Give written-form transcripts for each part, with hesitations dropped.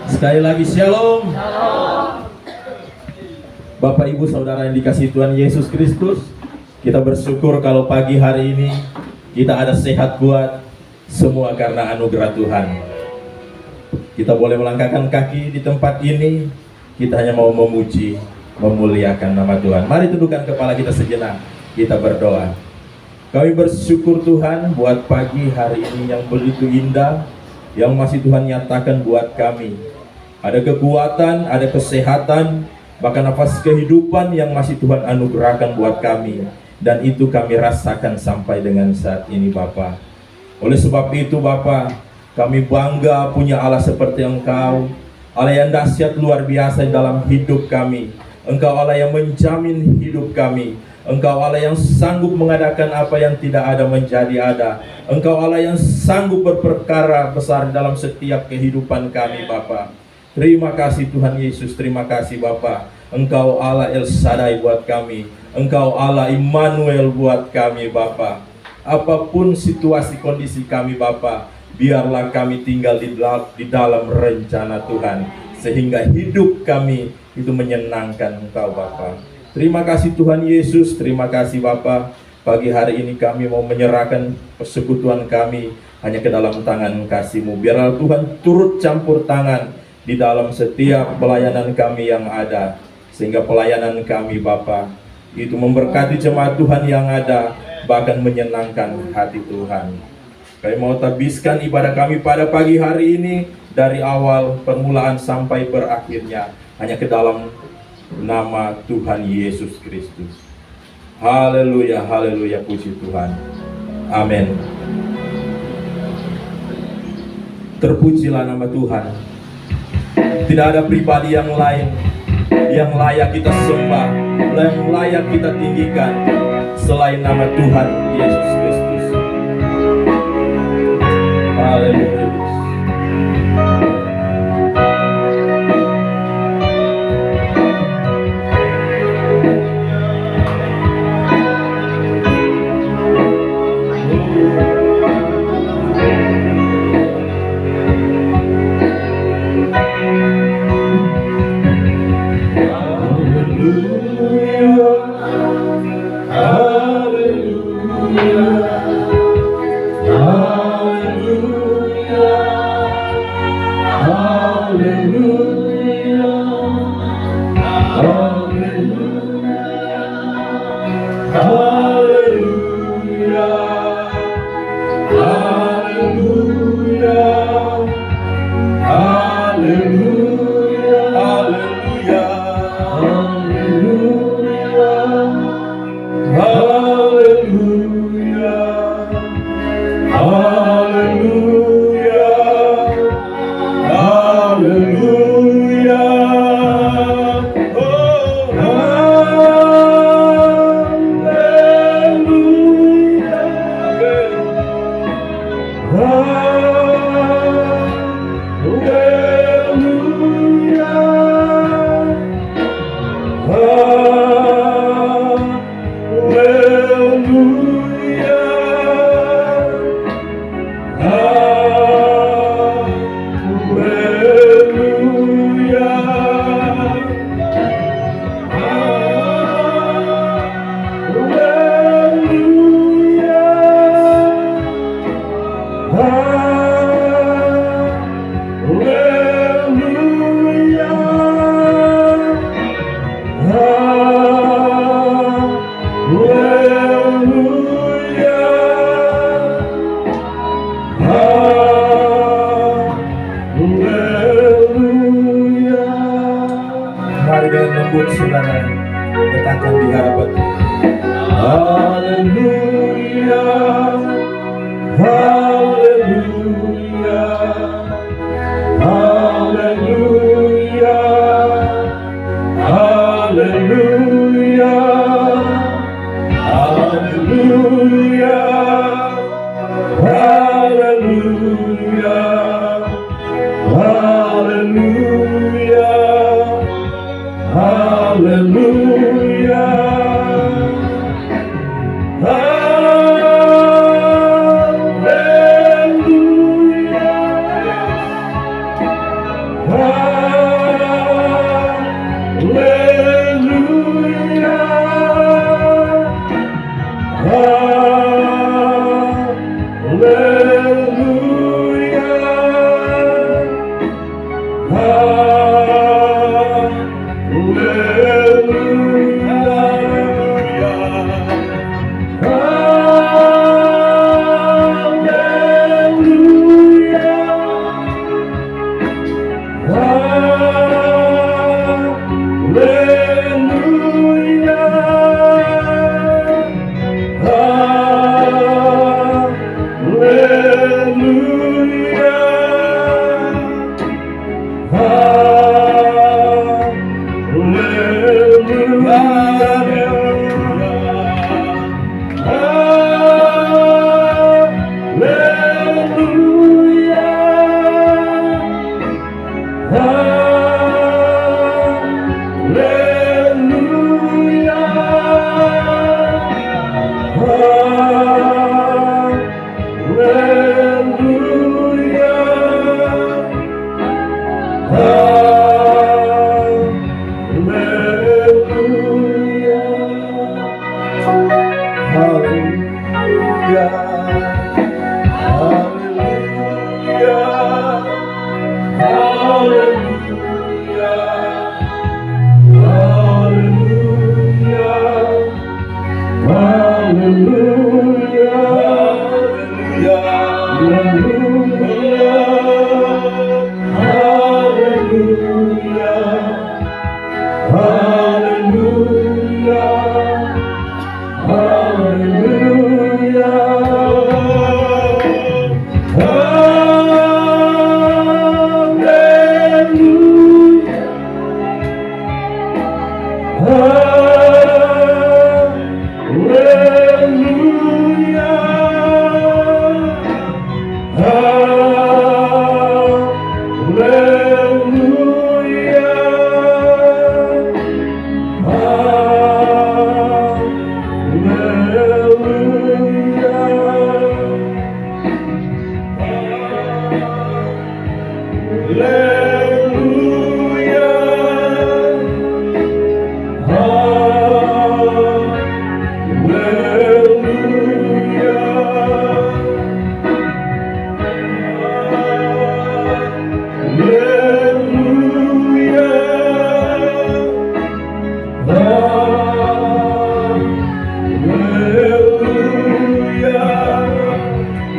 Sekali lagi shalom. Bapak Ibu Saudara yang dikasihi Tuhan Yesus Kristus, kita bersyukur kalau pagi hari ini kita ada sehat kuat, semua karena anugerah Tuhan. Kita boleh melangkahkan kaki di tempat ini, kita hanya mau memuji, memuliakan nama Tuhan. Mari tundukkan kepala kita sejenak, kita berdoa. Kami bersyukur Tuhan buat pagi hari ini yang begitu indah, yang masih Tuhan nyatakan buat kami. Ada kekuatan, ada kesehatan, bahkan nafas kehidupan yang masih Tuhan anugerahkan buat kami. Dan itu kami rasakan sampai dengan saat ini Bapa. Oleh sebab itu Bapa, kami bangga punya Allah seperti Engkau, Allah yang dahsyat luar biasa dalam hidup kami. Engkau Allah yang menjamin hidup kami. Engkau Allah yang sanggup mengadakan apa yang tidak ada menjadi ada. Engkau Allah yang sanggup berperkara besar dalam setiap kehidupan kami Bapa. Terima kasih Tuhan Yesus, terima kasih Bapa. Engkau Allah El Shaddai buat kami. Engkau Allah Immanuel buat kami Bapa. Apapun situasi kondisi kami Bapa, biarlah kami tinggal di dalam rencana Tuhan, sehingga hidup kami itu menyenangkan Engkau Bapa. Terima kasih Tuhan Yesus, terima kasih Bapa. Pagi hari ini kami mau menyerahkan persekutuan kami hanya ke dalam tangan kasih-Mu. Biarlah Tuhan turut campur tangan di dalam setiap pelayanan kami yang ada, sehingga pelayanan kami Bapa itu memberkati jemaat Tuhan yang ada, bahkan menyenangkan hati Tuhan. Kami mau tabiskan ibadah kami pada pagi hari ini, dari awal permulaan sampai berakhirnya hanya ke dalam nama Tuhan Yesus Kristus. Haleluya, haleluya, puji Tuhan. Amin. Terpujilah nama Tuhan. Tidak ada pribadi yang lain yang layak kita sembah, yang layak kita tinggikan selain nama Tuhan Yesus Kristus. Haleluya.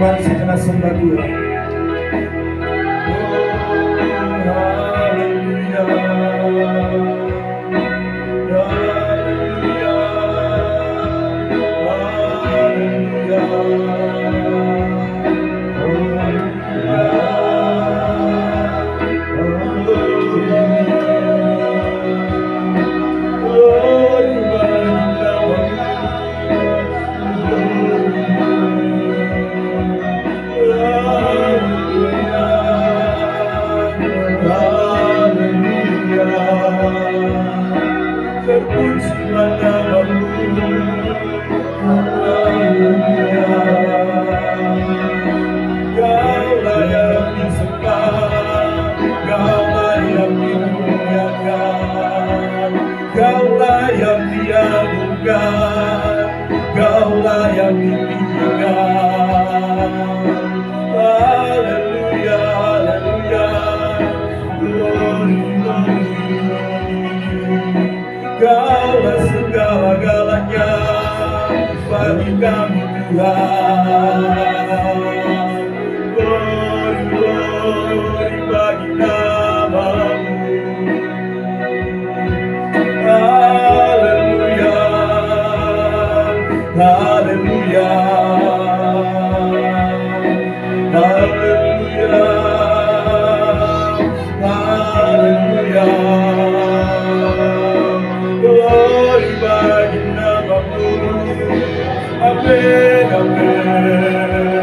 Mari kita sembah Dia. Kaulah yang diagungkan, Kaulah yang ditinggikan. Haleluya, haleluya, glory, glory. Kaulah segala-galanya bagi kami Tuhan. Glory, glory bagi nama-Mu. Haleluya, haleluya, haleluya, haleluya. Glory bagi nama-Mu. Amin, amin.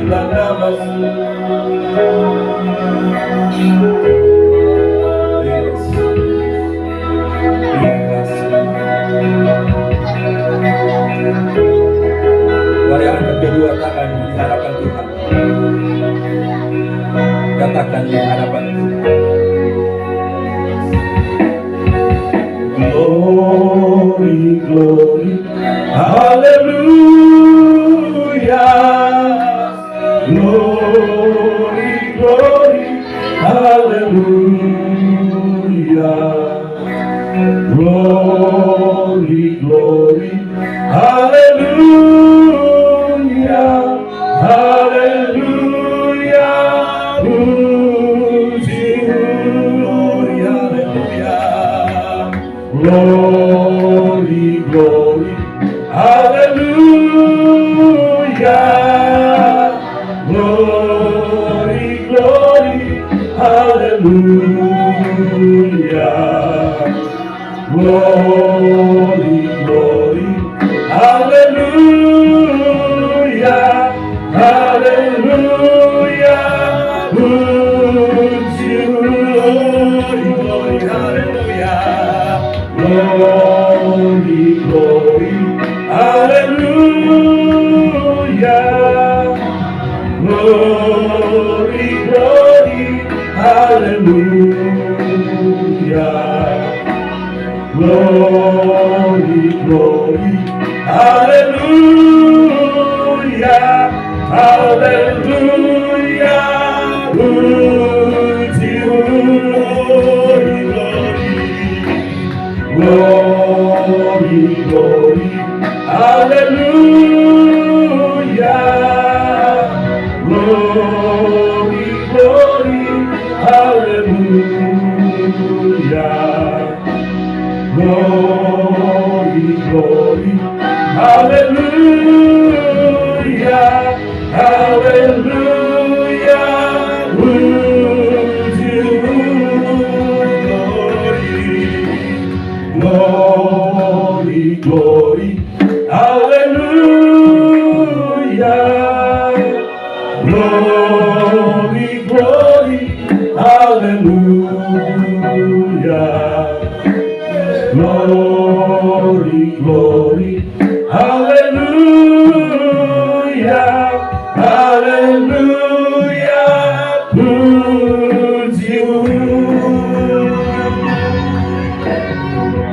terpujilah nama-Mu. Yes. Terima kasih. Mari angkat kedua tangan di hadapan Tuhan. Katakan di hadapan Tuhan. Glory, glory, hallelujah. Glory, glory, hallelujah. Glory, glory, hallelujah. Hallelujah. Puji, glory, hallelujah. Glory, glory, hallelujah. Glory, glory, hallelujah. Glory, glory, hallelujah. Hallelujah. Puji, glory, glory, hallelujah. Glory, glory, hallelujah. Glory, glory, hallelujah. Glory, glory, hallelujah. Hallelujah. Puji, glory, glory. Glory, glory, hallelujah. Glory, glory, hallelujah. Glory, glory, hallelujah. Hallelujah. Puji, glory, glory, hallelujah. Glory, glory, hallelujah. Glory, glory, hallelujah. Hallelujah. Puji,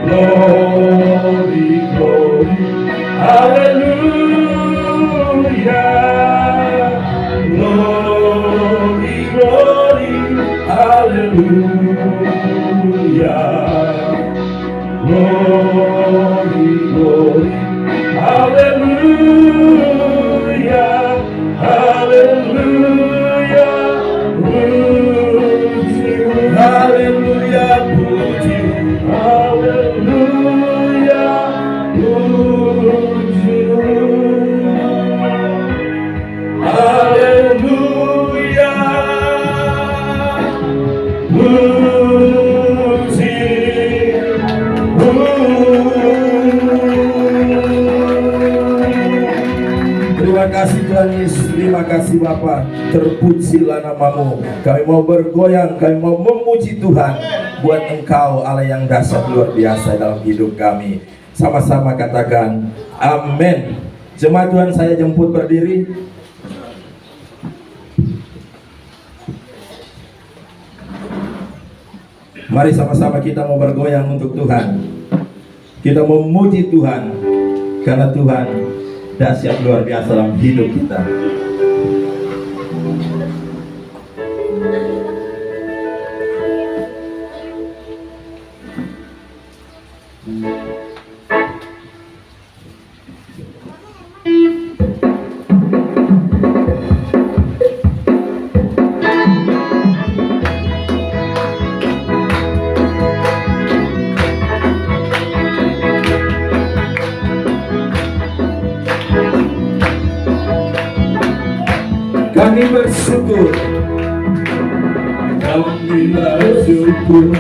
glory, glory, hallelujah. Glory, glory, hallelujah. Glory, glory, hallelujah. Hallelujah. Puji, hallelujah. Puji, hallelujah. Puji, hallelujah. Terima kasih Tuhan Yesus, terima kasih Bapa. Terpujilah nama-Mu. Kami mau bergoyang, kami mau memuji Tuhan. Buat Engkau Allah yang dahsyat luar biasa dalam hidup kami. Sama-sama katakan amin. Jemaat Tuhan, saya jemput berdiri. Mari sama-sama kita mau bergoyang untuk Tuhan. Kita mau memuji Tuhan, karena Tuhan dahsyat luar biasa dalam hidup kita. Kami bersyukur, kami bersyukur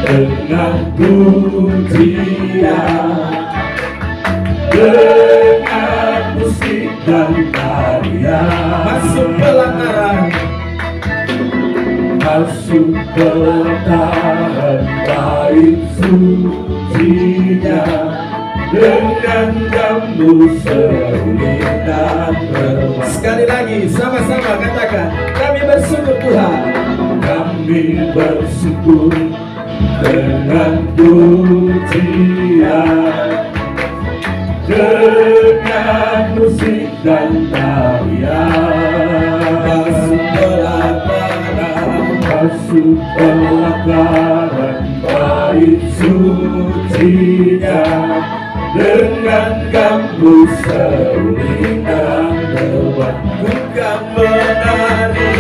dengan pujian, dengan musik dan tarian. Dia masuk pelataran, masuk pelataran bait sucinya dengan jambu seruling dan berbahasa. sekali lagi sama-sama katakan, kami bersyukur Tuhan, Kami bersyukur dengan pujian, dengan musik dan tarian. masuk pelataran, Masuk pelataran bait sucinya dengan gambus seruling dan berbahasa. bukan menari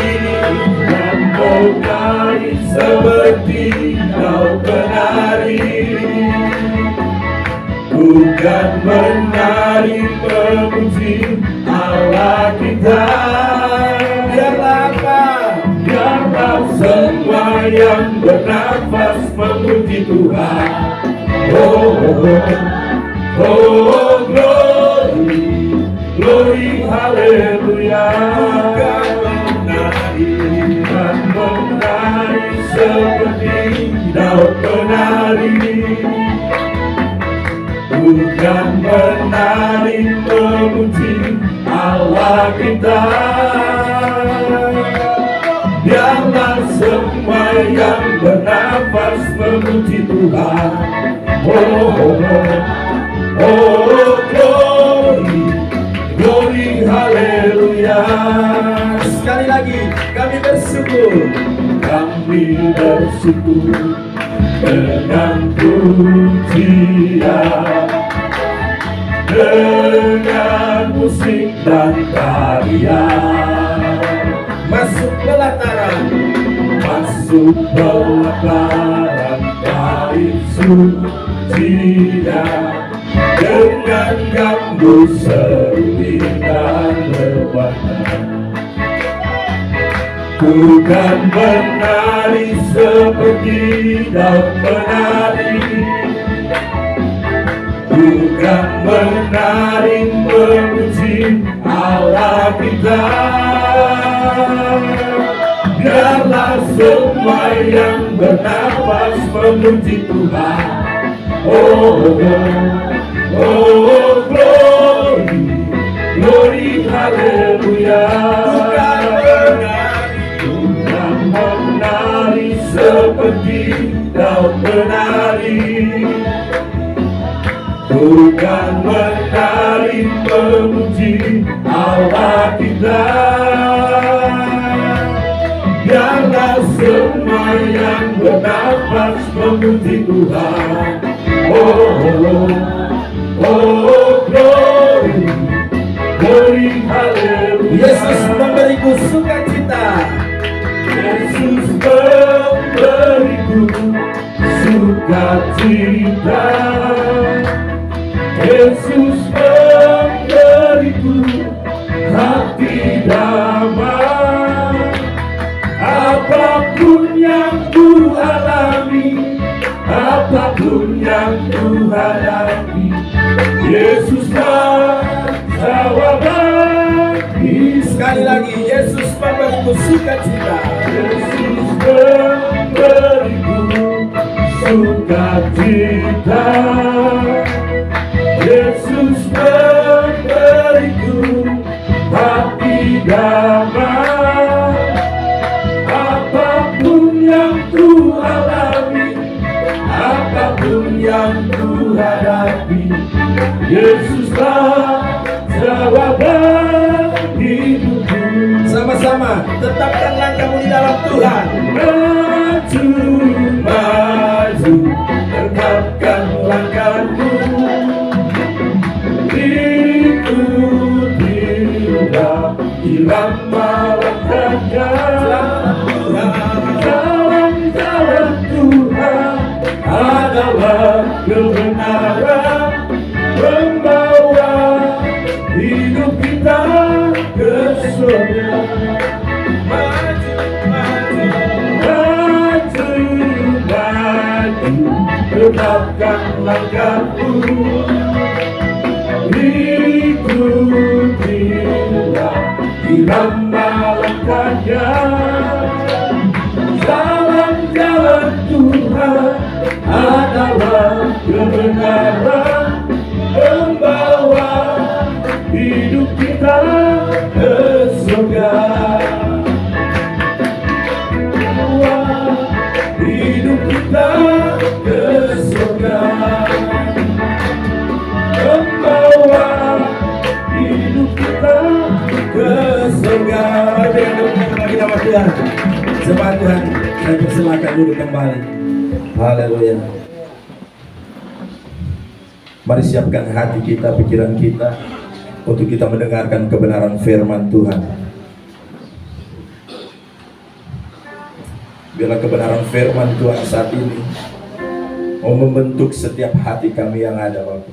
Dan menari seperti kau menari, bukan menari memuji Allah kita. biarlah apa? Biarlah semua yang bernafas memuji Tuhan. Oh, oh, oh, oh, glory, glory, haleluya. Dan menari seperti daun penari, bukan menari memuji Allah kita. Biarlah semua yang bernafas memuji Tuhan. Oh, oh, oh, oh, glory, glory, haleluya. Sekali lagi kami bersyukur, Kami bersyukur dengan pujian, dengan musik dan tarian. masuk pelataran, Masuk pelataran bait sucinya dengan gambus seruling dan berbahasa. Bukan menari seperti daun penari, bukan menari memuji Allah kita. Biarlah semua yang bernafas memuji Tuhan. Oh, oh, oh, glory, glory, haleluya. Bukan menari seperti daun penari, bukan menari memuji Allah kita. Biarlah semua yang bernafas memuji Tuhan. Oh, oh, oh, glory, glory, haleluya. Yesus memberiku sukacita, Yesus memberiku sukacita. Yesus memberiku hati damai. Apapun yang ku alami, apapun yang ku hadapi, Yesuslah jawaban. sekali lagi Yesus memberiku sukacita, Yesus memberiku sukacita. Yesus memberiku hati damai. Apapun yang ku alami, apapun yang ku hadapi, Yesuslah jawaban hidupku. sama-sama tetapkan langkahmu di dalam Tuhan. Maju, maju, tetapkan langkahmu. Ikutilah irama langkahnya. Jalan-jalan Tuhan adalah kebenaran, membawa hidup kita ke surga. Maju, tetapkan langkahmu. Ikutilah irama langkahnya. Jalan-jalan Tuhan adalah kebenaran, membawa hidup kita ke surga. Hidup kita ke surga, membawa hidup kita ke surga. Bagi nama Tuhan, sembah Tuhan. Saya persilakan duduk kembali. Haleluya. Mari siapkan hati kita, pikiran kita untuk kita mendengarkan kebenaran firman Tuhan. Biarlah kebenaran firman Tuhan saat ini mau membentuk setiap hati kami yang ada, Bapak,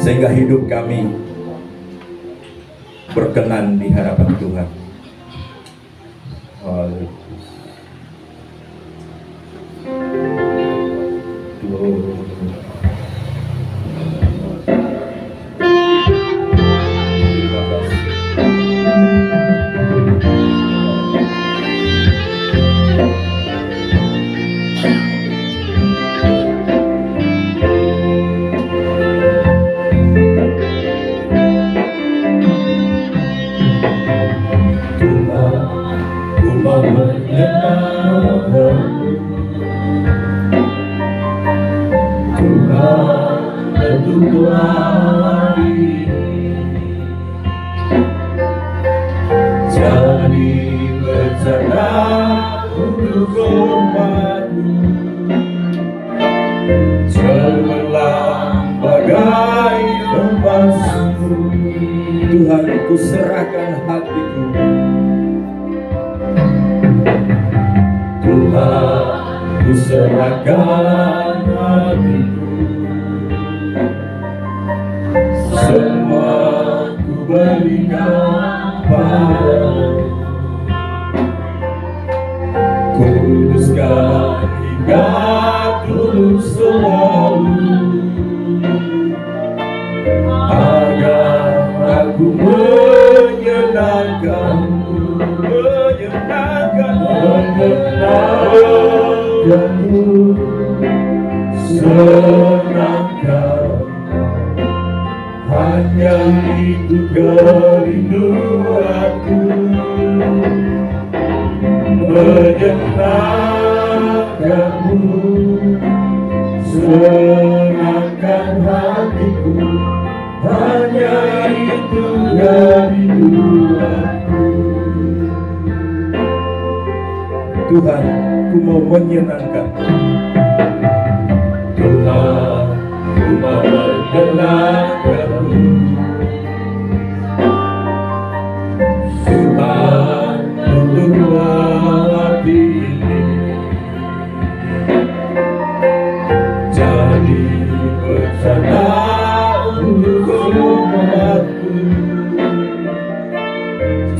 sehingga hidup kami berkenan di hadapan Tuhan. Haleluya. Tuhan, ku serahkan hatiku. Tuhan, ku serahkan hatiku. Semua ku berikan padamu. Kuduskan hingga tulus selalu, agar aku menyenangkanmu, senangkan. Hanya itu kerinduanku, menyenangkanmu, senangkan hatiku. Hanya itu kerinduanku. Tuhan, ku mau menyenangkan. Tuhan, ku mau menyenangkanmu. Tuhan, untuk hati ini jadi bencana untuk umatku,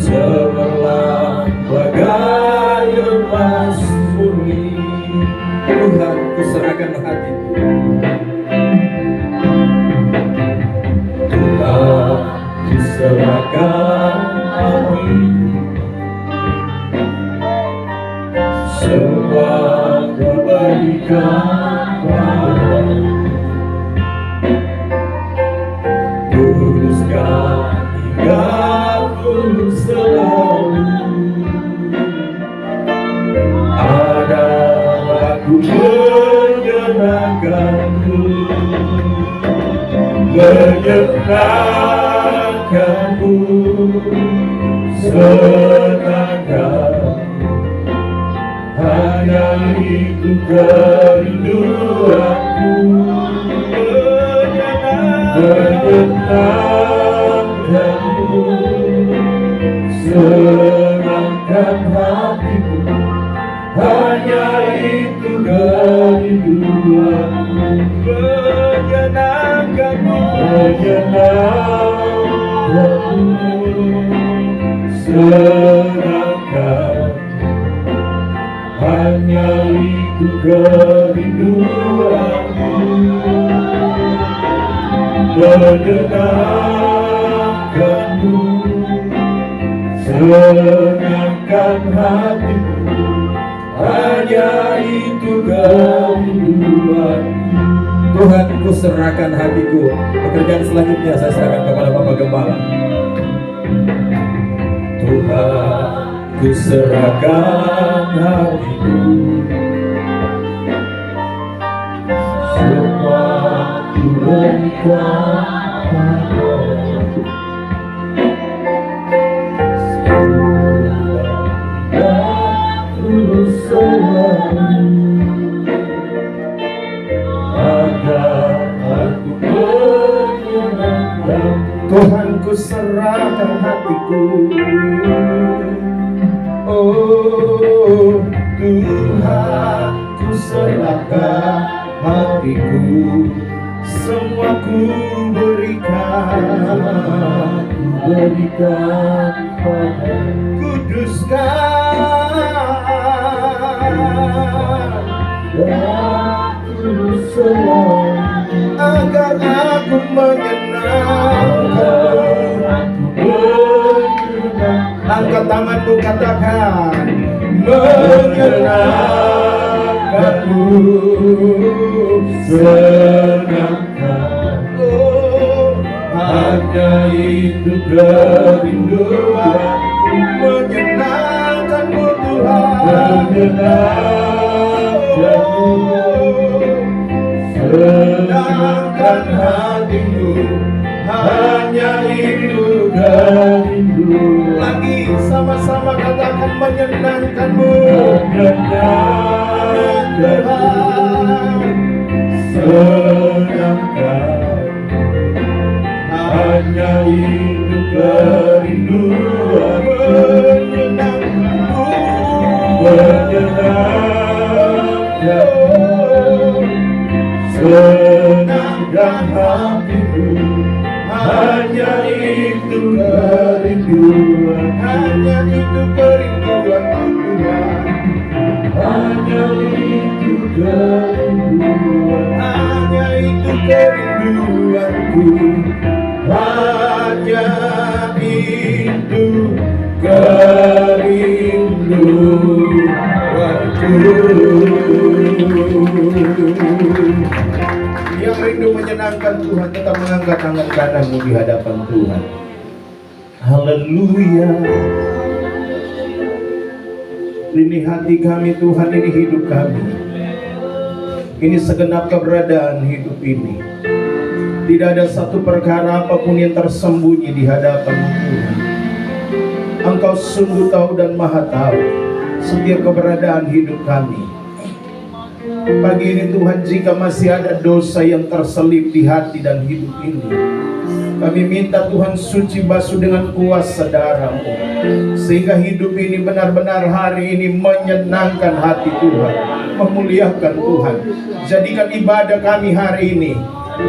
cemerlang bagai emas murni. Tuhan, ku serahkan hatiku. Tuhan, ku serahkan hatiku. Semua ku berikan padamu. Kuduskan hingga tulus selalu, agar aku menyenangkanmu, menyenangkanmu, senangkan. Hanya itu kerinduanku, menyenangkanmu, senangkan hatiku. Hanya itu kerinduanku, menyenangkanmu, senangkan. Hanya itu kerinduanku, menyenangkanmu, senangkan hatiku, hanya itu kerinduan. Tuhan, ku serahkan hatiku. Pekerjaan selanjutnya saya serahkan kepada Bapak Gembala. Tuhan, ku serahkan hatiku, semua ku berikan padamu. Ku selalu agar aku menyenangkan. Tuhan, ku serahkan hatiku. Oh Tuhan, ku serahkan hatiku, semua ku berikan padamu. Kuduskan aku selalu agar aku menyenangkan. Angkat tanganmu, katakan menyenangkanmu, senangkan. Oh, hanya itu kerinduanku, menyenangkanmu Tuhan, menyenangkanmu, senangkan hatimu, hanya itu kerinduan. Lagi sama-sama katakan menyenangkanmu, menyenangkan, senangkan, hanya itu kerinduan. Menyenangkanmu, menyenangkan, senangkan hatimu, hanya itu kerinduan. Hanya itu kerinduan Tuhan, hanya itu kerinduan. Hanya itu kerinduanku, hanya itu kerinduanku. Yang rindu menyenangkan Tuhan, tetap mengangkat tangan kananmu di hadapan Tuhan. Haleluya. Ini hati kami Tuhan, ini hidup kami, ini segenap keberadaan hidup ini. Tidak ada satu perkara apapun yang tersembunyi di hadapan Tuhan. Engkau sungguh tahu dan maha tahu setiap keberadaan hidup kami. Pagi ini Tuhan, jika masih ada dosa yang terselip di hati dan hidup ini, kami minta Tuhan suci basuh dengan kuasa darah-Mu, sehingga hidup ini benar-benar hari ini menyenangkan hati Tuhan, memuliakan Tuhan. Jadikan ibadah kami hari ini,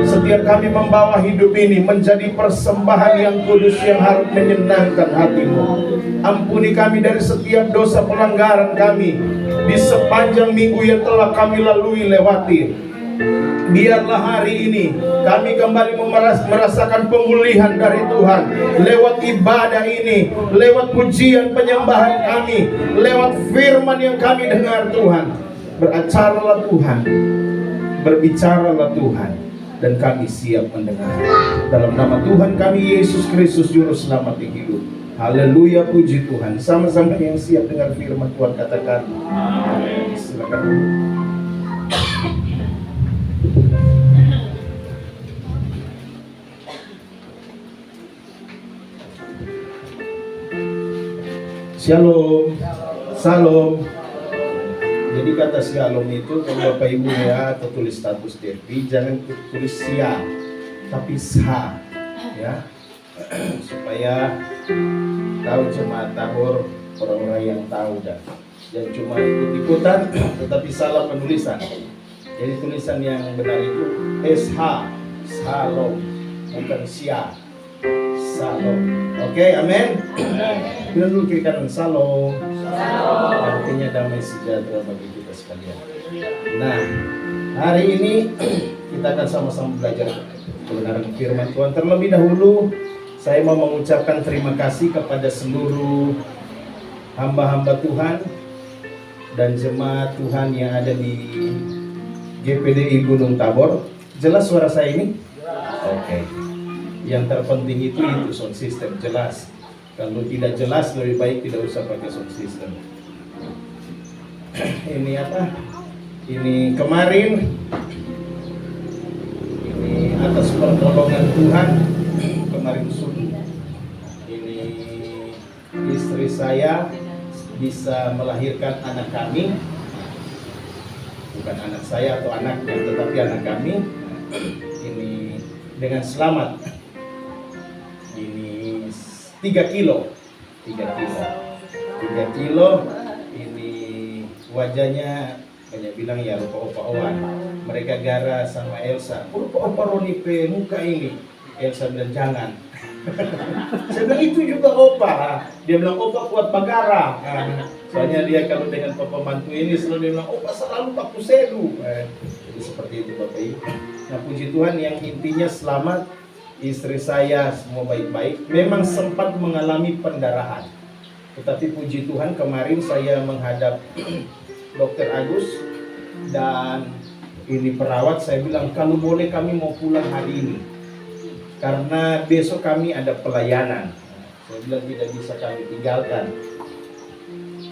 setiap kami membawa hidup ini menjadi persembahan yang kudus yang harus menyenangkan hati-Mu. Ampuni kami dari setiap dosa pelanggaran kami di sepanjang minggu yang telah kami lalui lewati. Biarlah hari ini kami kembali merasakan pemulihan dari Tuhan lewat ibadah ini, lewat pujian penyembahan kami, lewat firman yang kami dengar Tuhan. Beracaralah Tuhan, berbicaralah Tuhan, dan kami siap mendengar. Dalam nama Tuhan kami Yesus Kristus Juru Selamat yang hidup. Haleluya, puji Tuhan. Sama-sama yang siap dengar firman Tuhan katakan amin. Silakan dulu. Shalom. Shalom. Jadi kata shalom itu kalau Bapak Ibu ya, atau tulis status FB, jangan tulis sia, tapi sha, ya, supaya tahu jemaat tabur, orang-orang yang tahu dan cuma ikut-ikutan, tetapi salah penulisan. Jadi tulisan yang benar itu sh, shalom, bukan sia, shalom. Oke, amin. Bilang dulu kiri kanan, shalom. Artinya damai sejahtera bagi kita sekalian. Nah, hari ini kita akan sama-sama belajar kebenaran firman Tuhan. Terlebih dahulu Saya mau mengucapkan terima kasih kepada seluruh hamba-hamba Tuhan dan jemaat Tuhan yang ada di GPDI Gunung Tabor. Jelas suara saya ini? Oke. Yang terpenting itu sound system, jelas. Kalau tidak jelas lebih baik tidak usah pakai sound system. Ini apa? Ini kemarin, ini atas pertolongan Tuhan kemarin subuh, ini istri saya bisa melahirkan anak kami, bukan anak saya atau anaknya, tetapi anak kami, ini dengan selamat. Ini 3 kilo, ini wajahnya banyak bilang ya rupa opa-oan. Mereka gara sama Elsa, rupa opa Roni pe muka ini. Elsa bilang jangan. Saya bilang itu juga opa. Dia bilang opa kuat bagara. Soalnya dia kalau dengan papa mantu ini selalu dia bilang opa selalu paku sedu. Jadi seperti itu Bapak Ibu. Nah puji Tuhan yang intinya selamat. Istri saya semua baik-baik. Memang sempat mengalami pendarahan. Tetapi puji Tuhan kemarin saya menghadap Dokter Agus dan ini perawat, saya bilang kalau boleh kami mau pulang hari ini karena besok kami ada pelayanan. Saya bilang tidak bisa kami tinggalkan.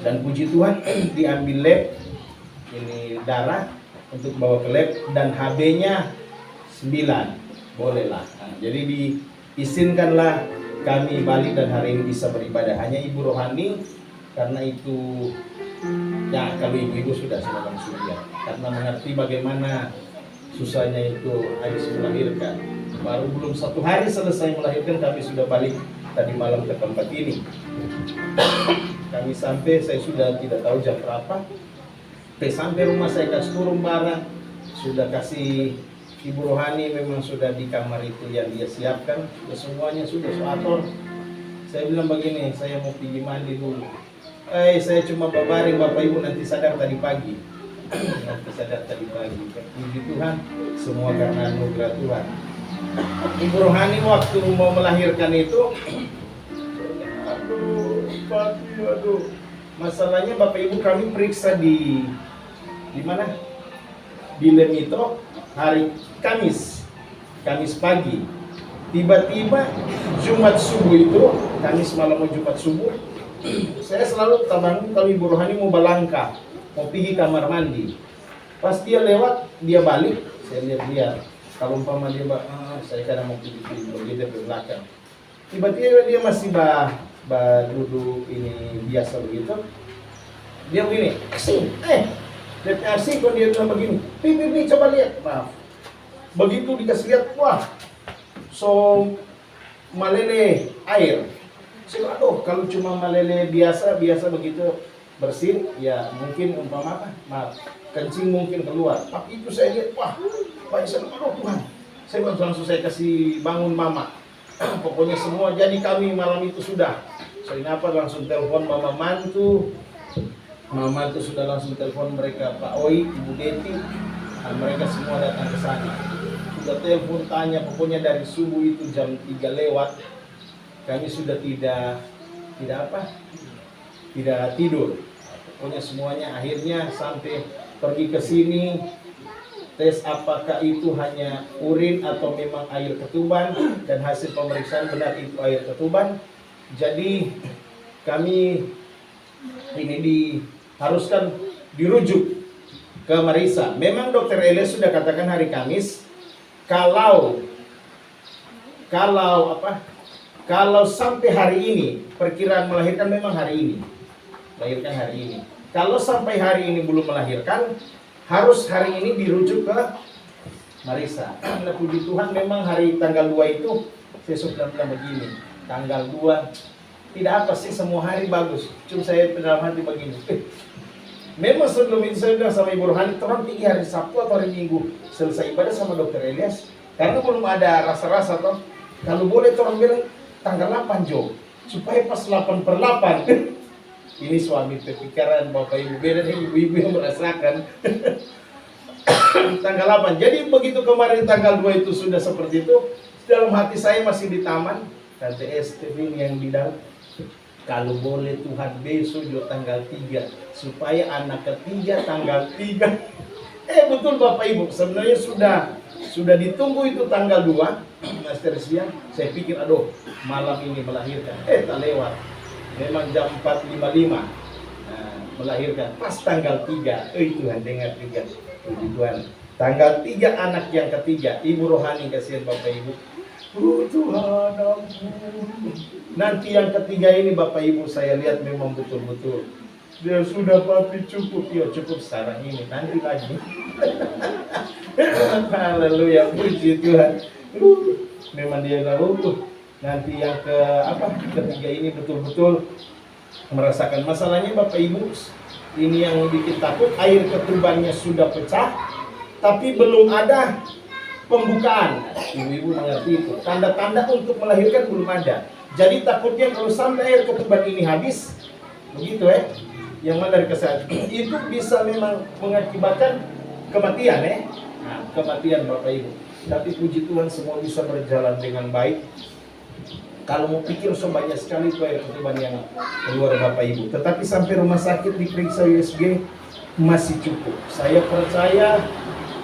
Dan puji Tuhan diambil lab ini darah untuk bawa ke lab dan HB-nya 9. Bolehlah. Nah, jadi diizinkanlah kami balik dan hari ini bisa beribadah. Hanya Ibu Rohani karena itu ya kalau ibu-ibu sudah silakan sudah karena mengerti bagaimana susahnya itu habis melahirkan. Baru belum 1 hari selesai melahirkan kami sudah balik tadi malam ke tempat ini. Kami sampai saya sudah tidak tahu jam berapa. Sampai rumah saya kasih turun barang, sudah kasih Ibu Rohani memang sudah di kamar itu yang dia siapkan, semuanya sudah atur. Saya bilang begini, saya mau pergi mandi dulu. Saya cuma babaring Bapak Ibu nanti sadar tadi pagi. Nanti sadar tadi pagi. Puji Tuhan, semua karena anugerah Tuhan. Ibu Rohani waktu mau melahirkan itu, aduh. Masalahnya Bapak Ibu kami periksa di mana? Di Lemito hari Kamis pagi. Tiba-tiba Jumat subuh itu, Kamis malam mau Jumat subuh, saya selalu bangun kalau Ibu Rohani mau balangkah, mau pergi kamar mandi. Pas dia lewat, dia balik, saya lihat dia. Kalau umpama dia saya kadang mau pergi begitu ke belakang. Tiba-tiba dia masih duduk ini biasa begitu. Dia begini, asing, lihat asing kalau dia bilang begini, Pi, coba lihat, maaf. Begitu dikasih lihat, wah, so meleleh air. Saya aduh, kalau cuma meleleh biasa begitu bersin, ya mungkin umpama apa, maaf, kencing mungkin keluar. Tapi itu saya lihat, wah, banyak sekali, aduh Tuhan. Saya langsung saya kasih bangun mama. Pokoknya semua, jadi kami malam itu sudah. Saya langsung telepon mama mantu. Mama itu sudah langsung telepon mereka, Pak Oi, Ibu Deti, dan mereka semua datang ke sana. Sudah telepon tanya, pokoknya dari subuh itu jam 3 lewat, kami sudah tidak tidur. Pokoknya semuanya akhirnya sampai pergi ke sini, tes apakah itu hanya urin atau memang air ketuban, dan hasil pemeriksaan benar itu air ketuban. Jadi kami ini haruskan dirujuk ke Marisa. Memang Dokter Elias sudah katakan hari Kamis kalau sampai hari ini perkiraan melahirkan memang hari ini. Melahirkan hari ini. Kalau sampai hari ini belum melahirkan, harus hari ini dirujuk ke Marisa. Nah, puji Tuhan memang hari tanggal 2 itu saya sudah bilang begini, tanggal 2 tidak apa sih, semua hari bagus. Cuma saya dalam hati begini. Memang sebelum itu saya bilang sama Ibu Rohani, orang tinggi hari Sabtu atau hari Minggu selesai ibadah sama Dokter Elias. Karena belum ada rasa-rasa toh. Kalau boleh orang bilang tanggal 8 Jo, supaya pas 8/8. Ini suami kepikiran Bapak Ibu, beda nih ibu-ibu yang merasakan. Tanggal 8. Jadi begitu kemarin tanggal 2 itu sudah seperti itu, dalam hati saya masih di taman. Tante Esther ini yang bilang, kalau boleh Tuhan besok juga tanggal 3, supaya anak ketiga tanggal 3. Betul Bapak Ibu, sebenarnya sudah ditunggu itu tanggal 2, Mas Tersia. Saya pikir aduh malam ini melahirkan, tak lewat. Memang jam 4.55 melahirkan, pas tanggal 3. Tuhan dengar juga, puji Tuhan. Tanggal 3 anak yang ketiga, Ibu Rohani, kasihan Bapak Ibu. Tuhan ampun. Nanti yang ketiga ini Bapak Ibu saya lihat memang betul-betul dia sudah papi cukup, ya cukup sekarang ini, nanti lagi. Haleluya, puji Tuhan. Memang dia lalu nanti yang ketiga ini betul-betul merasakan. Masalahnya Bapak Ibu, ini yang bikin takut, air ketubannya sudah pecah, tapi belum ada pembukaan. Ibu-ibu mengerti itu. Tanda-tanda untuk melahirkan belum ada. Jadi takutnya kalau sampai air ketuban ini habis, begitu yang mana dari kesehatan, itu bisa memang mengakibatkan kematian kematian Bapak Ibu. Tapi puji Tuhan semua bisa berjalan dengan baik. Kalau mau pikir banyak sekali itu air ketuban yang keluar Bapak Ibu. Tetapi sampai rumah sakit diperiksa USG masih cukup. Saya percaya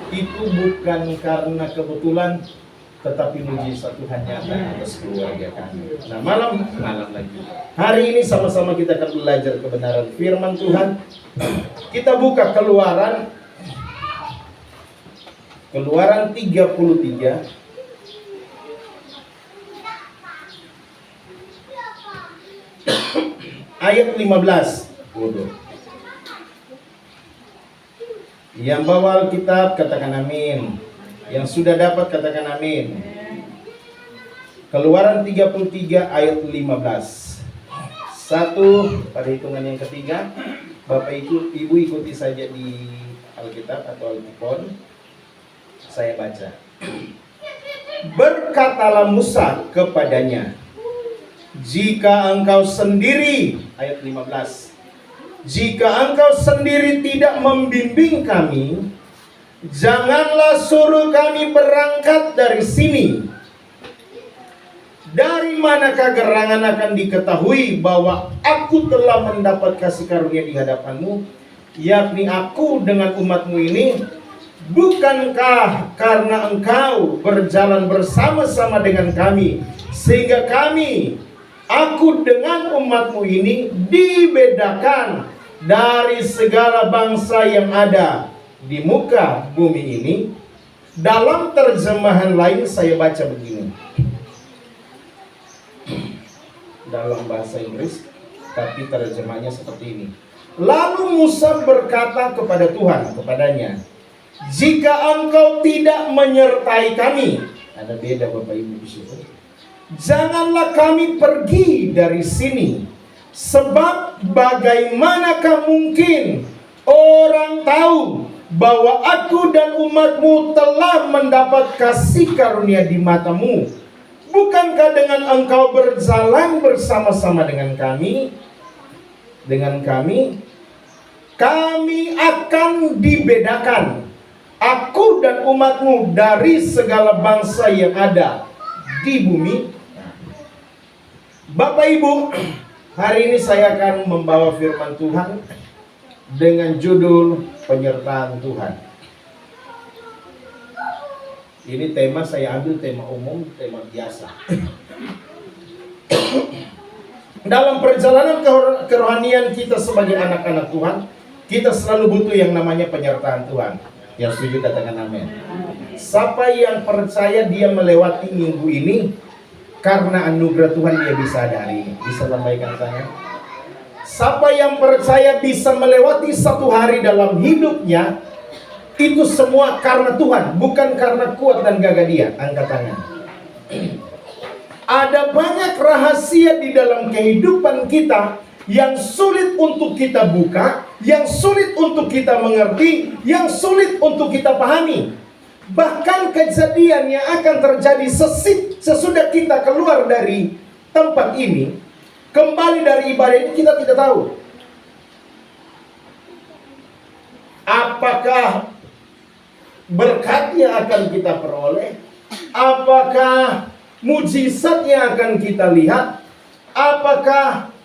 itu bukan karena kebetulan, tetapi mujizat Tuhan nyata atas keluarga kami. Nah malam lagi, hari ini sama-sama kita akan belajar kebenaran firman Tuhan. Kita buka Keluaran 33 ayat 15. Yang bawa Alkitab katakan amin. Yang sudah dapat katakan amin. Keluaran 33 ayat 15. Satu, pada hitungan yang ketiga, Bapak Ibu ikuti saja di Alkitab atau Alkifon. Saya baca. Berkatalah Musa kepadanya, jika engkau sendiri, ayat 15, jika engkau sendiri tidak membimbing kami, janganlah suruh kami berangkat dari sini. Dari manakah gerangan akan diketahui bahwa aku telah mendapat kasih karunia di hadapanmu, yakni aku dengan umatmu ini? Bukankah karena engkau berjalan bersama-sama dengan kami, sehingga aku dengan umatmu ini dibedakan dari segala bangsa yang ada di muka bumi ini? Dalam terjemahan lain saya baca begini, dalam bahasa Inggris, tapi terjemahnya seperti ini. Lalu Musa berkata kepada Tuhan, kepadanya, jika engkau tidak menyertai kami, ada beda Bapak Ibu di situ, janganlah kami pergi dari sini, sebab bagaimanakah mungkin orang tahu bahwa aku dan umatmu telah mendapat kasih karunia di matamu? Bukankah dengan engkau berjalan bersama-sama dengan kami akan dibedakan, aku dan umatmu, dari segala bangsa yang ada di bumi. Bapak Ibu, hari ini saya akan membawa firman Tuhan dengan judul penyertaan Tuhan. Ini tema saya ambil tema umum, tema biasa. Dalam perjalanan kerohanian kita sebagai anak-anak Tuhan, kita selalu butuh yang namanya penyertaan Tuhan. Yang setuju katakan amin. Siapa yang percaya dia melewati minggu ini karena anugerah Tuhan, dia bisa ada hari ini. Bisa lambaikan tangan. Siapa yang percaya bisa melewati satu hari dalam hidupnya, itu semua karena Tuhan, bukan karena kuat dan gagah dia. Angkat tangan. Ada banyak rahasia di dalam kehidupan kita yang sulit untuk kita buka, yang sulit untuk kita mengerti, yang sulit untuk kita pahami. Bahkan kejadian yang akan terjadi sesudah kita keluar dari tempat ini, kembali dari ibadah ini, kita tidak tahu. Apakah berkatnya akan kita peroleh? Apakah mujizatnya akan kita lihat. Apakah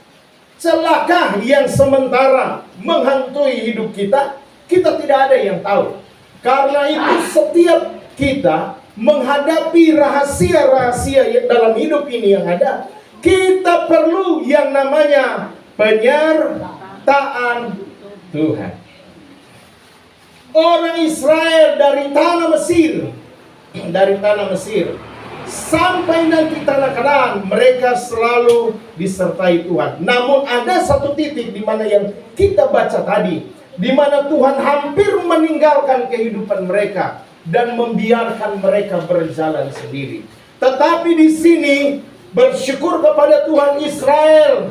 celaka yang sementara menghantui hidup kita? Kita tidak ada yang tahu. Karena itu setiap kita menghadapi rahasia-rahasia dalam hidup ini yang ada, kita perlu yang namanya penyertaan Tuhan. Orang Israel dari tanah Mesir sampai nanti tanah Kanaan, mereka selalu disertai Tuhan. Namun ada satu titik di mana yang kita baca tadi, di mana Tuhan hampir meninggalkan kehidupan mereka dan membiarkan mereka berjalan sendiri. Tetapi di sini bersyukur kepada Tuhan, Israel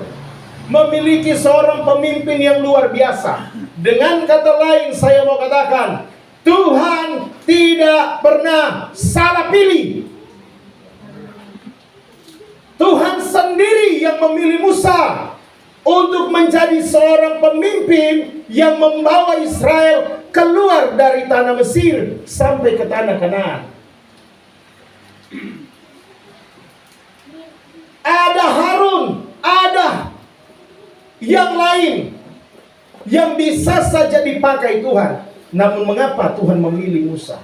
memiliki seorang pemimpin yang luar biasa. Dengan kata lain, saya mau katakan, Tuhan tidak pernah salah pilih. Tuhan sendiri yang memilih Musa untuk menjadi seorang pemimpin yang membawa Israel keluar dari tanah Mesir sampai ke tanah Kanaan. Ada Harun, ada yang lain yang bisa saja dipakai Tuhan. Namun mengapa Tuhan memilih Musa?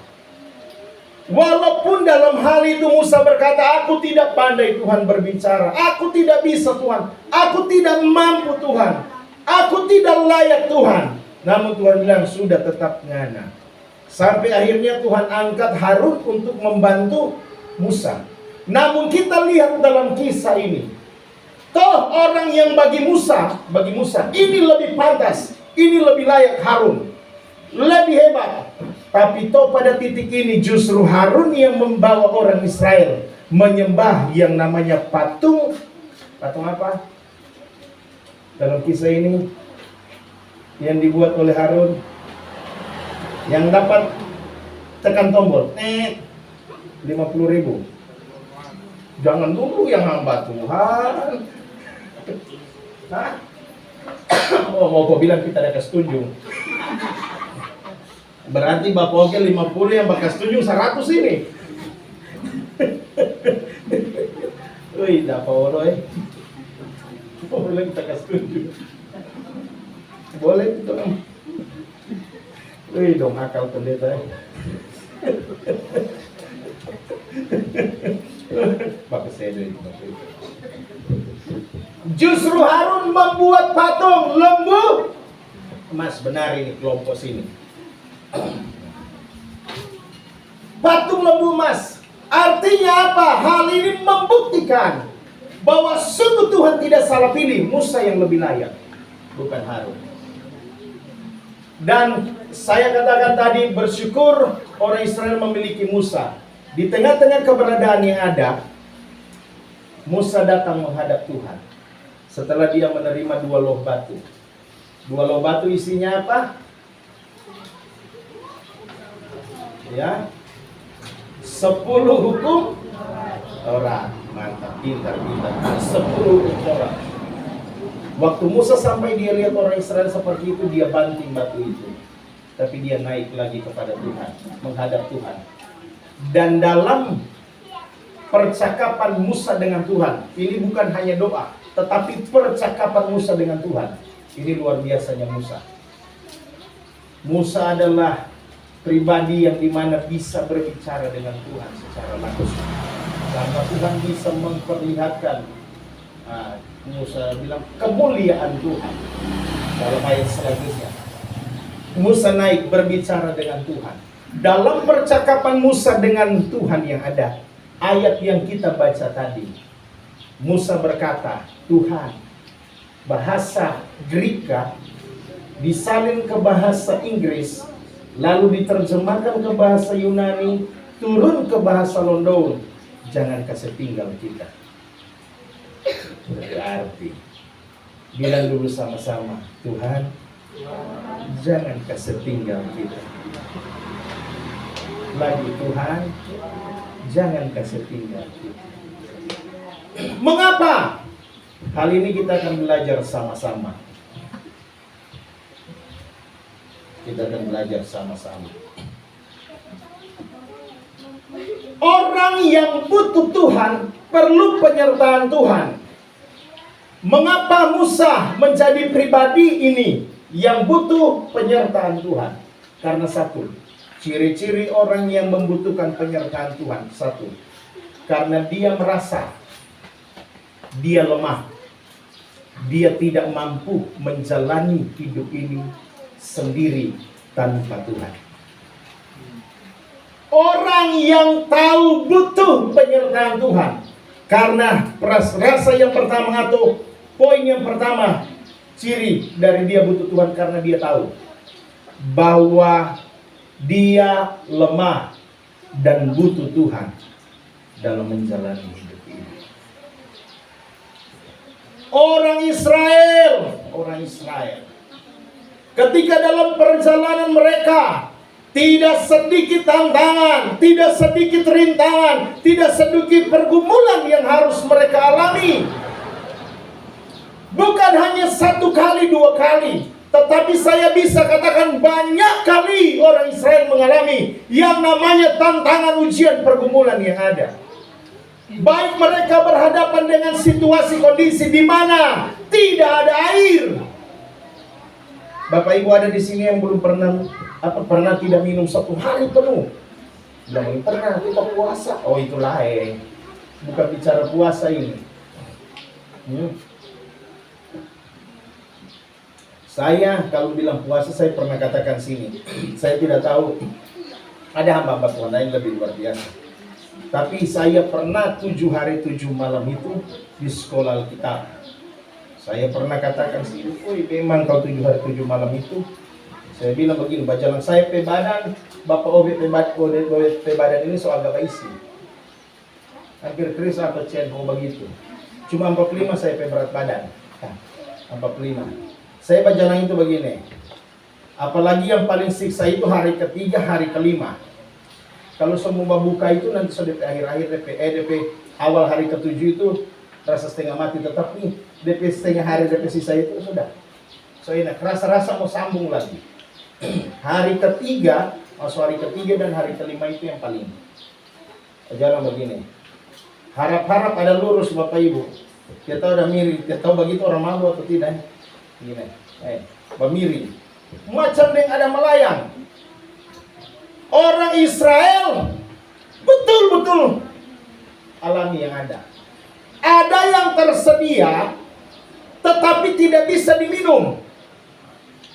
Walaupun dalam hal itu Musa berkata, aku tidak pandai Tuhan berbicara, aku tidak bisa Tuhan, aku tidak mampu Tuhan, aku tidak layak Tuhan. Namun Tuhan bilang, sudah, tetap ngana. Sampai akhirnya Tuhan angkat Harun untuk membantu Musa. Namun kita lihat dalam kisah ini, toh orang yang bagi Musa ini lebih pantas, ini lebih layak Harun, lebih hebat. Tapi toh pada titik ini justru Harun yang membawa orang Israel menyembah yang namanya patung apa? Dalam kisah ini yang dibuat oleh Harun, yang dapat tekan tombol 50.000. Jangan dulu yang hamba Tuhan. Hah? Mau bilang kita ada setuju. Berarti Bapak Oke 50 yang bakal setuju 100 ini. Wih, dapat orang boleh kita setuju. Boleh itu. Wih, dong akal pendeta. Bapak saya itu. Justru Harun membuat patung lembu emas. Benar ini kelompok sini. Patung lembu emas. Artinya apa? Hal ini membuktikan bahwa sungguh Tuhan tidak salah pilih Musa yang lebih layak, bukan Harun. Dan saya katakan tadi, bersyukur orang Israel memiliki Musa. Di tengah-tengah keberadaan yang ada, Musa datang menghadap Tuhan. Setelah dia menerima 2 loh batu. 2 loh batu isinya apa? Ya, 10 hukum Taurat. Mantap, pintar. 10 hukum Taurat. Waktu Musa sampai, dia lihat orang Israel seperti itu, dia banting batu itu. Tapi dia naik lagi kepada Tuhan, menghadap Tuhan. Dan dalam percakapan Musa dengan Tuhan, ini bukan hanya doa, tetapi percakapan Musa dengan Tuhan. Ini luar biasanya Musa. Musa adalah pribadi yang dimana bisa berbicara dengan Tuhan secara langsung. Karena Tuhan bisa memperlihatkan, Musa bilang, kemuliaan Tuhan. Dalam ayat selanjutnya, Musa naik berbicara dengan Tuhan. Dalam percakapan Musa dengan Tuhan yang ada, ayat yang kita baca tadi, Musa berkata, Tuhan, bahasa Greka disalin ke bahasa Inggris, lalu diterjemahkan ke bahasa Yunani, turun ke bahasa London. Jangan kasih tinggal kita. Berarti bilang dulu sama-sama, Tuhan, jangan kasih tinggal kita. Lagi, Tuhan, jangan kasih tinggal kita. Mengapa? Hal ini kita akan belajar sama-sama. Kita akan belajar sama-sama. Orang yang butuh Tuhan perlu penyertaan Tuhan. Mengapa Musa menjadi pribadi ini yang butuh penyertaan Tuhan? Karena satu, ciri-ciri orang yang membutuhkan penyertaan Tuhan. Satu, karena dia merasa dia lemah. Dia tidak mampu menjalani hidup ini sendiri tanpa Tuhan. Orang yang tahu butuh penyertaan Tuhan, karena rasa yang pertama atau poin yang pertama, ciri dari dia butuh Tuhan karena dia tahu bahwa dia lemah dan butuh Tuhan dalam menjalani hidup ini. Orang Israel ketika dalam perjalanan mereka, tidak sedikit tantangan, tidak sedikit rintangan, tidak sedikit pergumulan yang harus mereka alami. Bukan hanya satu kali, dua kali, tetapi saya bisa katakan banyak kali orang Israel mengalami yang namanya tantangan, ujian, pergumulan yang ada. Baik mereka berhadapan dengan situasi kondisi di mana tidak ada air. Bapak Ibu ada di sini yang belum pernah tidak minum 1 hari penuh? Bilang pernah, kita puasa. Oh itu lain, bukan bicara puasa ini. Saya kalau bilang puasa, saya pernah katakan sini, saya tidak tahu ada hamba-hamba Tuhan lain lebih luar biasa. Tapi saya pernah 7 hari 7 malam itu di sekolah Alkitab. Saya pernah katakan sini, memang kalau 7 hari 7 malam itu, saya bilang begini, bajalan saya pe badan, Bapak Obe pe badan ini soal gak isi. Hampir keris atau cendol begitu. Cuma 45 saya pe berat badan. 45. Saya bajalan itu begini. Apalagi yang paling siksa itu hari ketiga, hari kelima. Kalau semua buka itu nanti sudah di akhir-akhir DP awal hari ketujuh itu rasa setengah mati, tetapi DP setengah hari DP sisa itu sudah. So enak, rasa-rasa mau sambung lagi. Hari ketiga, masuk hari ketiga dan hari kelima itu yang paling. Jalan begini. Harap-harap ada lurus Bapak Ibu. Kita tahu ada miring, kita tahu begitu orang malu atau tidak. Gini, bermiring. Macam yang ada melayang. Orang Israel betul-betul alami yang ada. Ada yang tersedia tetapi tidak bisa diminum.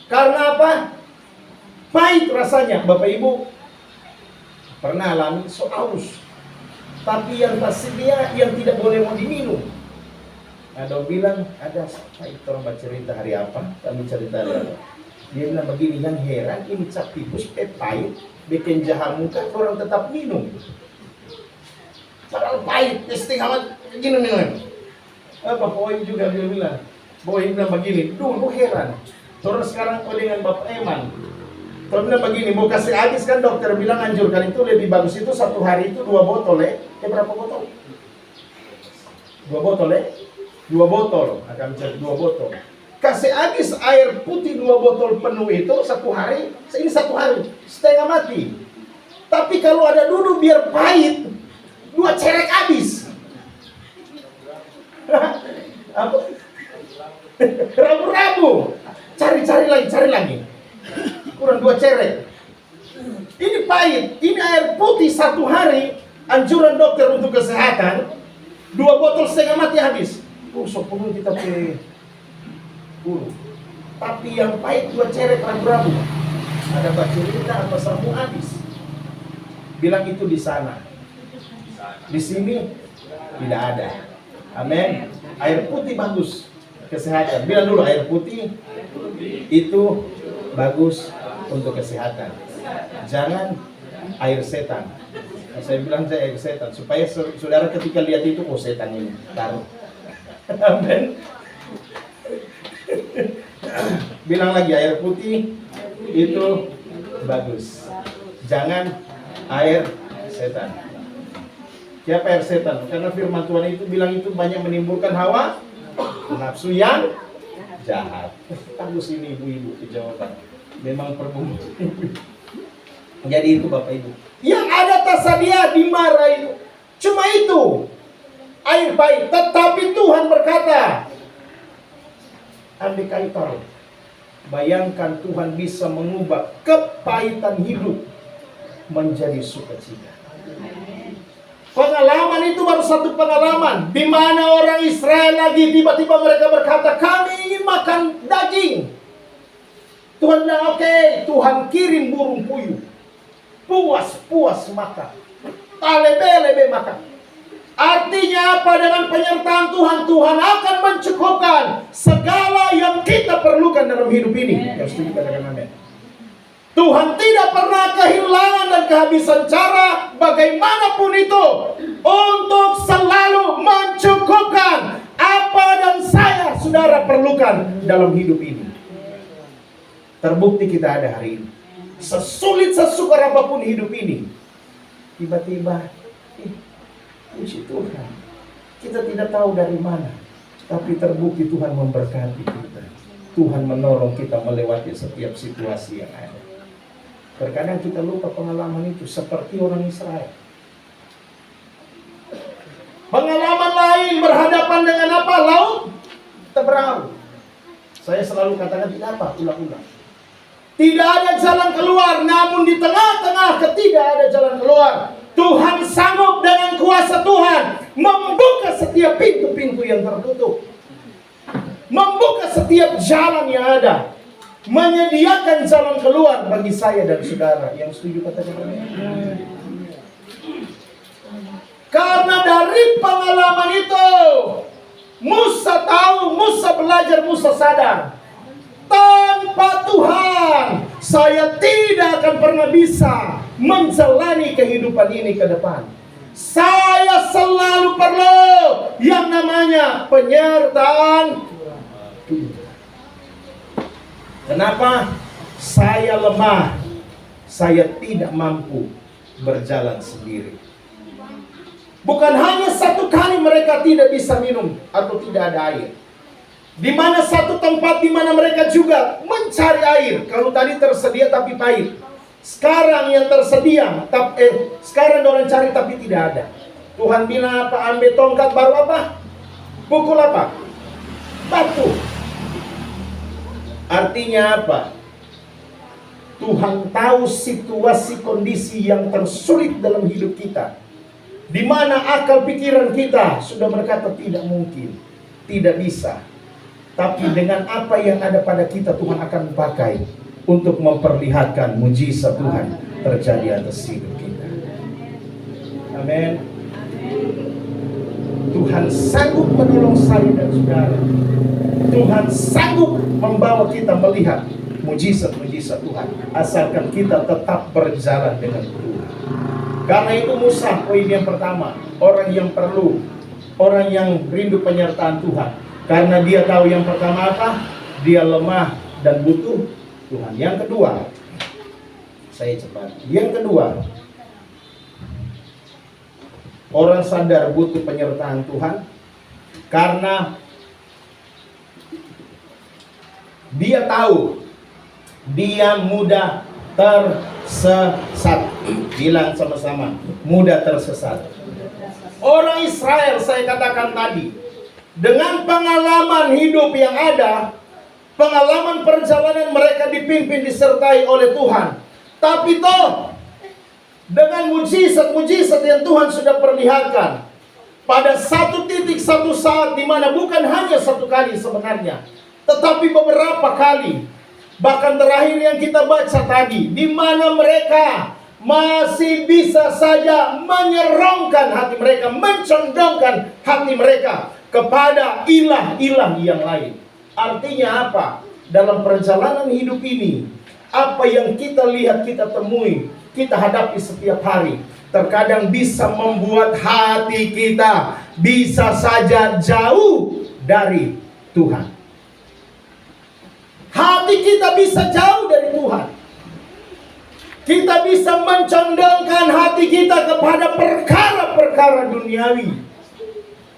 Karena apa? Pahit rasanya. Bapak Ibu pernah alami haus. Tapi yang tersedia yang tidak boleh mau diminum. Ada bilang ada pahit, orang bercerita hari apa? Kami cerita hari apa? Dia bilang begini, yang heran ini cap tikus pahit, bikin jahat muka, orang tetap minum. Padahal pahit, setengah gini minum. Bapak Boy juga dia bilang, Boy bilang begini, dulu heran. Terus sekarang kau dengan Bapak Eman, kalau bilang begini, mau kasih habis kan dokter bilang anjurkan itu lebih bagus itu 1 hari itu 2 botol berapa botol? 2 botol 2 botol, akan mencari 2 botol. Kasih habis air putih 2 botol penuh itu 1 hari, ini 1 hari, setengah mati. Tapi kalau ada dulu biar pahit, 2 cerek habis. Apa? Rabu-rabu. Cari lagi. Kurang 2 cerek. Ini pahit, ini air putih 1 hari, anjuran dokter untuk kesehatan, 2 botol setengah mati habis. Sepuluh kita pilih dulu. Tapi yang pahit 2 cerek rabu-rabu. Ada bacurita apa semua habis. Bilang itu di sana. Di sini tidak ada. Amin. Air putih bagus kesehatan. Bilang dulu air putih itu bagus untuk kesehatan. Jangan air setan. Saya bilang saya air setan supaya saudara ketika lihat itu setan ini taruh. Amin. Bilang lagi air putih itu bagus. Jangan air setan. Siapa air setan? Karena firman Tuhan itu bilang itu banyak menimbulkan hawa nafsu yang jahat. Bagus ini ibu-ibu di Jawa Barat. Memang pergumulan. Jadi itu Bapak Ibu, yang ada tasadia dimarah itu cuma itu, air pahit. Tetapi Tuhan berkata, andai kata, bayangkan Tuhan bisa mengubah kepahitan hidup menjadi sukacita. Pengalaman itu baru satu pengalaman, di mana orang Israel lagi tiba-tiba mereka berkata, kami ingin makan daging. Tuhan bilang, oke, Tuhan kirim burung puyuh, puas-puas makan, lebe-lebe makan. Artinya apa? Dengan penyertaan Tuhan, Tuhan akan mencukupkan segala yang kita perlukan dalam hidup ini. Yang setuju katakan amin. Tuhan tidak pernah kehilangan dan kehabisan cara bagaimanapun itu untuk selalu mencukupkan apa dan saya saudara perlukan dalam hidup ini. Terbukti kita ada hari ini. Sesulit sesukar apapun hidup ini, tiba-tiba, puji Tuhan, kita tidak tahu dari mana, tapi terbukti Tuhan memberkati kita. Tuhan menolong kita melewati setiap situasi yang ada. Terkadang kita lupa pengalaman itu seperti orang Israel. Pengalaman lain berhadapan dengan apa? Laut terbelah. Saya selalu katakan tidak apa, ulang-ulang. Tidak ada jalan keluar, namun di tengah-tengah ketidak ada jalan keluar, Tuhan sanggup dengan kuasa Tuhan membuka setiap pintu-pintu yang tertutup, membuka setiap jalan yang ada, menyediakan jalan keluar bagi saya dan saudara. Yang setuju katakan amin. Karena dari pengalaman itu, Musa tahu, Musa belajar, Musa sadar, tanpa Tuhan saya tidak akan pernah bisa menjalani kehidupan ini ke depan. Saya selalu perlu yang namanya penyertaan Tuhan. Kenapa? Saya lemah, saya tidak mampu berjalan sendiri. Bukan hanya satu kali mereka tidak bisa minum atau tidak ada air. Di mana satu tempat di mana mereka juga mencari air. Kalau tadi tersedia tapi pahit. Sekarang yang tersedia, sekarang orang cari tapi tidak ada. Tuhan bilang apa? Ambil tongkat baru apa? Pukul apa? Batu. Artinya apa? Tuhan tahu situasi kondisi yang tersulit dalam hidup kita, di mana akal pikiran kita sudah berkata tidak mungkin, tidak bisa. Tapi dengan apa yang ada pada kita, Tuhan akan pakai untuk memperlihatkan mujizat Tuhan terjadi atas hidup kita. Amin. Tuhan sanggup menolong saya dan saudara. Tuhan sanggup membawa kita melihat mujizat-mujizat Tuhan, asalkan kita tetap berjalan dengan Tuhan. Karena itu Musa, poin yang pertama, orang yang perlu, orang yang rindu penyertaan Tuhan. Karena dia tahu yang pertama apa? Dia lemah dan butuh Tuhan. Yang kedua, saya cepat. Yang kedua, orang sadar butuh penyertaan Tuhan karena dia tahu dia mudah tersesat. Bilang sama-sama, mudah tersesat. Orang Israel, saya katakan tadi, dengan pengalaman hidup yang ada, pengalaman perjalanan mereka dipimpin disertai oleh Tuhan. Tapi toh dengan mujizat-mujizat yang Tuhan sudah perlihatkan, pada satu titik, satu saat, di mana bukan hanya satu kali sebenarnya, tetapi beberapa kali. Bahkan terakhir yang kita baca tadi, di mana mereka masih bisa saja menyerongkan hati mereka, mencondongkan hati mereka kepada ilah-ilah yang lain. Artinya apa? Dalam perjalanan hidup ini, apa yang kita lihat, kita temui, kita hadapi setiap hari, terkadang bisa membuat hati kita bisa saja jauh dari Tuhan. Hati kita bisa jauh dari Tuhan. Kita bisa mencondongkan hati kita kepada perkara-perkara duniawi.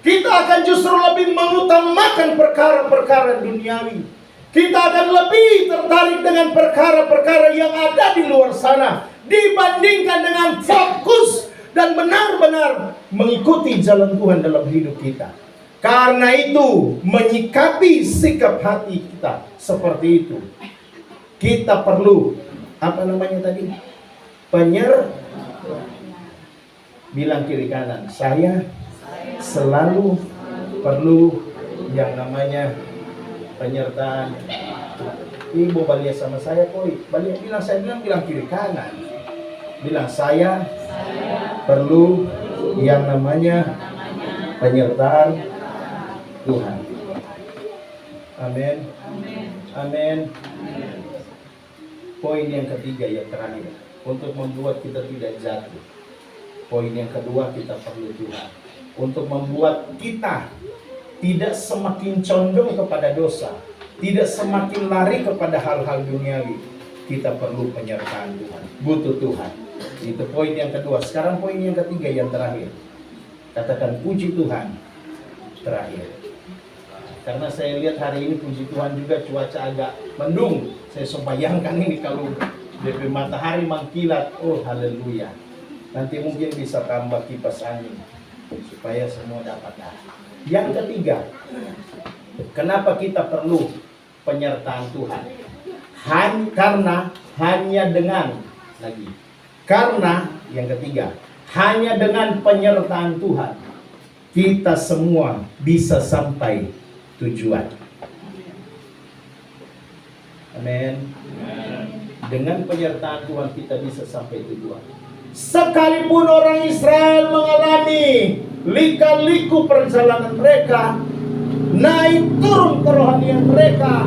Kita akan justru lebih mengutamakan perkara-perkara duniawi. Kita akan lebih tertarik dengan perkara-perkara yang ada di luar sana dibandingkan dengan fokus dan benar-benar mengikuti jalan Tuhan dalam hidup kita. Karena itu, menyikapi sikap hati kita seperti itu, kita perlu, apa namanya tadi? Bilang kiri kanan, saya selalu perlu yang namanya penyertaan. Ibu balik sama saya, koi. Bilang kiri kanan. Bilang saya perlu yang namanya penyertaan Tuhan. Amin. Amin. Poin yang ketiga yang terakhir, untuk membuat kita tidak jatuh. Poin yang kedua, kita perlu Tuhan. Untuk membuat kita tidak semakin condong kepada dosa, tidak semakin lari kepada hal-hal duniawi, kita perlu penyertaan Tuhan. Butuh Tuhan. Itu poin yang kedua. Sekarang poin yang ketiga yang terakhir. Katakan puji Tuhan terakhir. Karena saya lihat hari ini puji Tuhan juga cuaca agak mendung. Saya sembayangkan ini kalau DP matahari mengkilat, oh haleluya. Nanti mungkin bisa tambah kipas angin supaya semua dapat. Yang ketiga, kenapa kita perlu penyertaan Tuhan? Karena yang ketiga, hanya dengan penyertaan Tuhan kita semua bisa sampai tujuan. Amin. Dengan penyertaan Tuhan kita bisa sampai tujuan. Sekalipun orang Israel mengalami lika-liku perjalanan mereka, naik turun kerohanian mereka,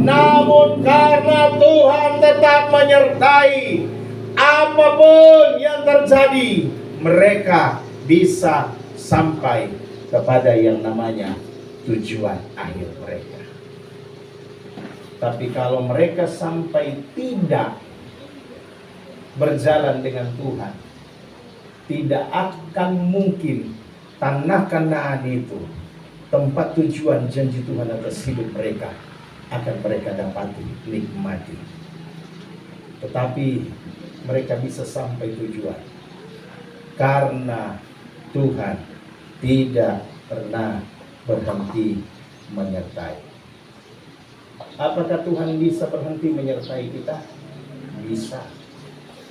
namun karena Tuhan tetap menyertai, apapun yang terjadi, mereka bisa sampai kepada yang namanya tujuan akhir mereka. Tapi kalau mereka sampai tidak berjalan dengan Tuhan, tidak akan mungkin tanah Kanaan itu, tempat tujuan janji Tuhan atas hidup mereka, akan mereka dapati, nikmati. Tetapi mereka bisa sampai tujuan karena Tuhan tidak pernah berhenti menyertai. Apakah Tuhan bisa berhenti menyertai kita? Bisa.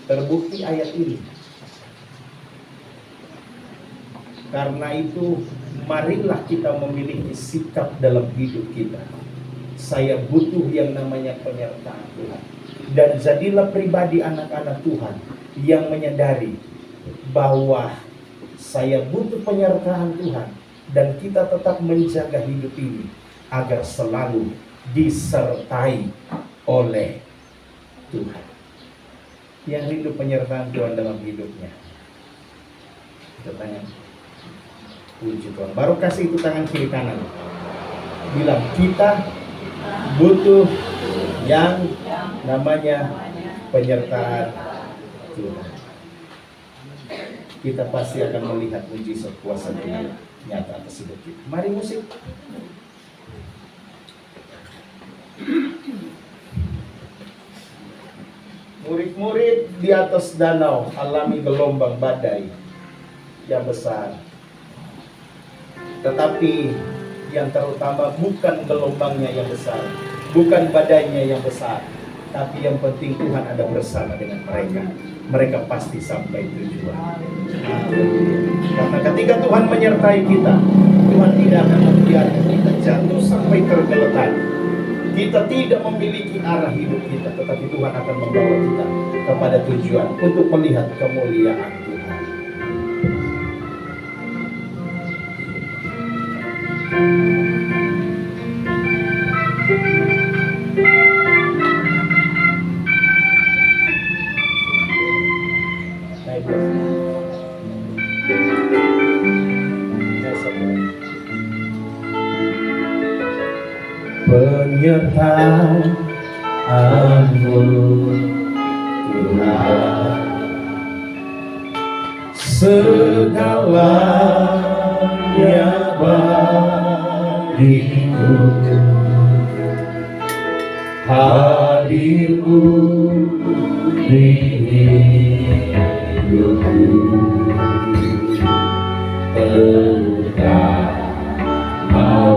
Terbukti ayat ini. Karena itu, marilah kita memiliki sikap dalam hidup kita. Saya butuh yang namanya penyertaan Tuhan. Dan jadilah pribadi anak-anak Tuhan yang menyadari bahwa saya butuh penyertaan Tuhan. Dan kita tetap menjaga hidup ini agar selalu disertai oleh Tuhan. Yang rindu penyertaan Tuhan dalam hidupnya, kita tangan puji Tuhan. Baru kasih itu tangan kiri kanan, bilang kita butuh yang namanya penyertaan Tuhan. Kita pasti akan melihat mujizat kuasa Tuhan nyata atas hidup kita. Mari musik. Murid-murid di atas danau alami gelombang badai yang besar. Tetapi yang terutama bukan gelombangnya yang besar, bukan badainya yang besar, tapi yang penting Tuhan ada bersama dengan mereka. Mereka pasti sampai tujuan. Karena ketika Tuhan menyertai kita, Tuhan tidak akan membiarkan kita jatuh sampai tergeletak. Kita tidak memiliki arah hidup kita, tetapi Tuhan akan membawa kita kepada tujuan untuk melihat kemuliaan Tuhan. Penyertaan-Mu Tuhan, segalanya bagiku. hadirmu ini.